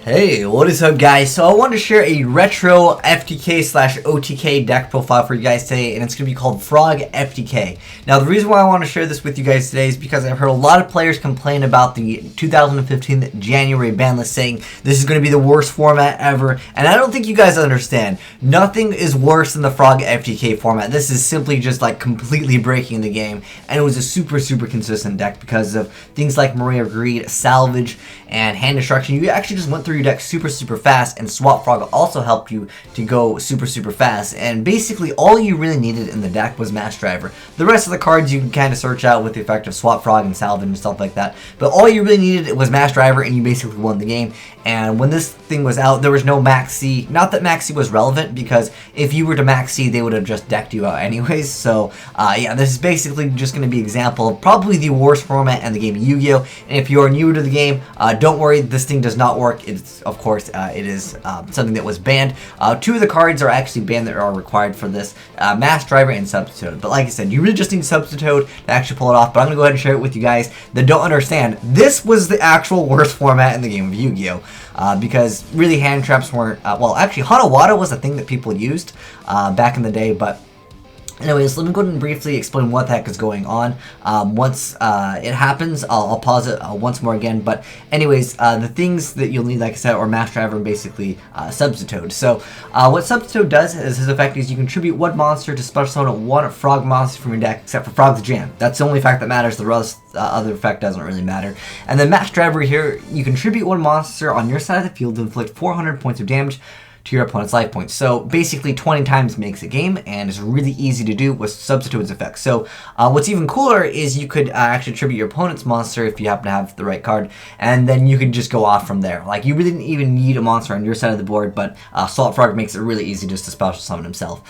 Hey, what is up guys? So I wanted to share a retro FTK/OTK deck profile for you guys today, and it's going to be called Frog FTK. Now the reason why I want to share this with you guys today is because I've heard a lot of players complain about the 2015 January ban list, saying this is going to be the worst format ever, and I don't think you guys understand. Nothing is worse than the Frog FTK format. This is simply just like completely breaking the game, and it was a super consistent deck because of things like Maria Greed, Salvage, and Hand Destruction. You actually just went through your deck super fast, and Swap Frog also helped you to go super fast, and basically all you really needed in the deck was Match Driver. The rest of the cards you can kind of search out with the effect of Swap Frog and Salvage and stuff like that, but all you really needed was Match Driver, and you basically won the game. And when this thing was out, there was no Max C. Not that Max C was relevant, because if you were to Max C, they would have just decked you out anyways. So yeah, this is basically just going to be an example of probably the worst format in the game of Yu-Gi-Oh! And if you are new to the game, don't worry, this thing does not work. It's, of course, it is something that was banned. Two of the cards are actually banned that are required for this, Mass Driver and Substitute. But like I said, you really just need Substitute to actually pull it off. But I'm going to go ahead and share it with you guys that don't understand. This was the actual worst format in the game of Yu-Gi-Oh! Because really hand traps weren't, well, actually Hanawada was a thing that people used back in the day, but anyways, let me go ahead and briefly explain what the heck is going on. Once it happens, I'll pause it once more again. But anyways, the things that you'll need, like I said, are Mass Driver and basically Substitute. So what Substitute does is his effect is you contribute one monster to special summon one Frog monster from your deck, except for Frog the Jam. That's the only fact that matters. The rest other effect doesn't really matter. And then Mass Driver here, you contribute one monster on your side of the field to inflict 400 points of damage to your opponent's life points. So basically 20 times makes a game, and it's really easy to do with Substitute's effect. So what's even cooler is you could actually tribute your opponent's monster if you happen to have the right card, and then you could just go off from there. Like, you really didn't even need a monster on your side of the board, but Salt Frog makes it really easy just to special summon himself.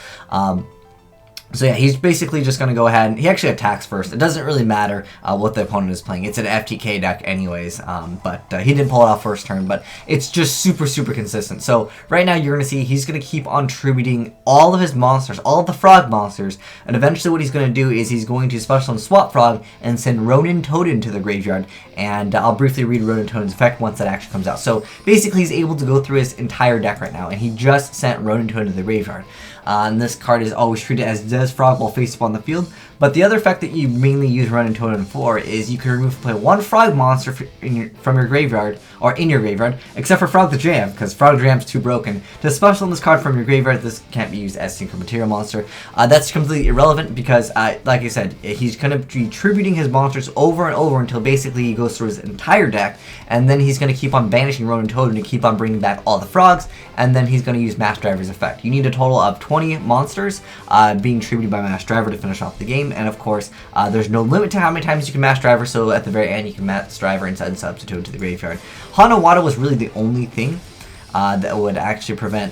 So yeah, he's basically just going to go ahead and he actually attacks first. It doesn't really matter what the opponent is playing. It's an FTK deck anyways, but he didn't pull it off first turn, but it's just super consistent. So right now you're going to see he's going to keep on tributing all of his monsters, all of the Frog monsters, and eventually what he's going to do is he's going to special summon Swap Frog and send Ronin Totem to the graveyard, and I'll briefly read Ronin Totem's effect once that actually comes out. So basically he's able to go through his entire deck right now, and he just sent Ronin Totem to the graveyard. And this card is always treated as Des Frog while face up on the field. But the other effect that you mainly use Ronin Totem for is you can remove and play one Frog monster from your graveyard, or in your graveyard, except for Frog the Jam, because Frog the Jam's too broken. To special summon this card from your graveyard, this can't be used as synchro material monster. That's completely irrelevant because, like I said, he's going to be tributing his monsters over and over until basically he goes through his entire deck, and then he's going to keep on banishing Ronin Totem to keep on bringing back all the Frogs, and then he's going to use Mass Driver's effect. You need a total of 20 monsters being tributed by Mass Driver to finish off the game, and of course, there's no limit to how many times you can Mass Driver, so at the very end you can Mass Driver and send Substitute to the graveyard. Hanawada was really the only thing that would actually prevent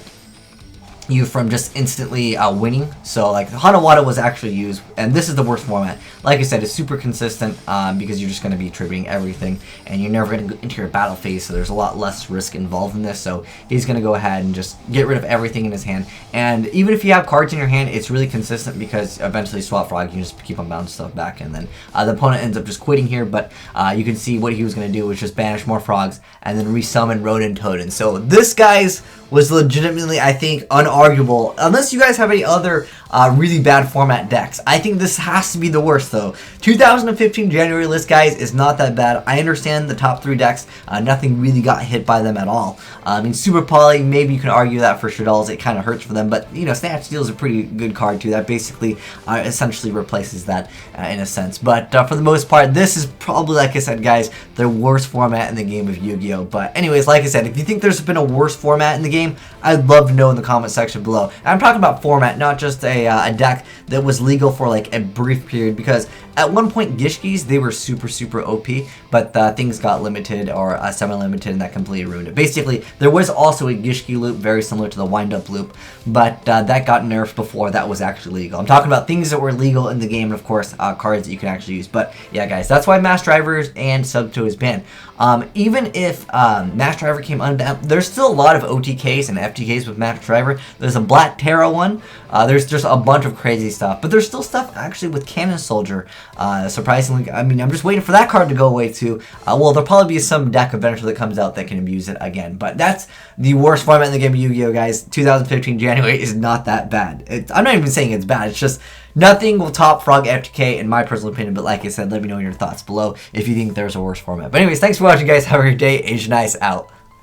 you from just instantly winning. So like Hanawada was actually used, and this is the worst format. Like I said, it's super consistent because you're just going to be tributing everything, and you're never going to go into your battle phase, so there's a lot less risk involved in this. So he's going to go ahead and just get rid of everything in his hand, and even if you have cards in your hand, it's really consistent because eventually Swap Frog, you can just keep on bouncing stuff back, and then the opponent ends up just quitting here. But you can see what he was going to do was just banish more Frogs and then resummon Ronin Totem. So this, guys, was legitimately, I think, unarguable. Unless you guys have any other really bad format decks, I think this has to be the worst, though. 2015 January list, guys, is not that bad. I understand the top 3 decks, nothing really got hit by them at all. I mean, Super Poly, maybe you can argue that for Shaddolls, it kind of hurts for them, but, you know, Snatch Steal is a pretty good card, too. That basically essentially replaces that in a sense. But for the most part, this is probably, like I said, guys, the worst format in the game of Yu-Gi-Oh! But anyways, like I said, if you think there's been a worse format in the game, I'd love to know in the comment section below. And I'm talking about format, not just a deck that was legal for like a brief period, because at one point Gishkis, they were super OP, but things got limited or semi-limited, and that completely ruined it. Basically, there was also a Gishki loop very similar to the wind-up loop, but that got nerfed before that was actually legal. I'm talking about things that were legal in the game, and of course cards that you can actually use. But yeah, guys, that's why Mass Drivers and Substitute is banned. Even if Mass Driver came unbanned, there's still a lot of OTKs and FTKs with Mass Driver. There's a Black Terra one. There's just a bunch of crazy stuff, but there's still stuff actually with Cannon Soldier Surprisingly, I mean, I'm just waiting for that card to go away too. Well, there'll probably be some deck eventually that comes out that can abuse it again. But that's the worst format in the game of Yu-Gi-Oh, guys. 2015 January is not that bad. I'm not even saying it's bad. It's just nothing will top Frog FTK in my personal opinion. But like I said, let me know your thoughts below if you think there's a worse format. But anyways, thanks for watching, guys. Have a great day. Azneyes out.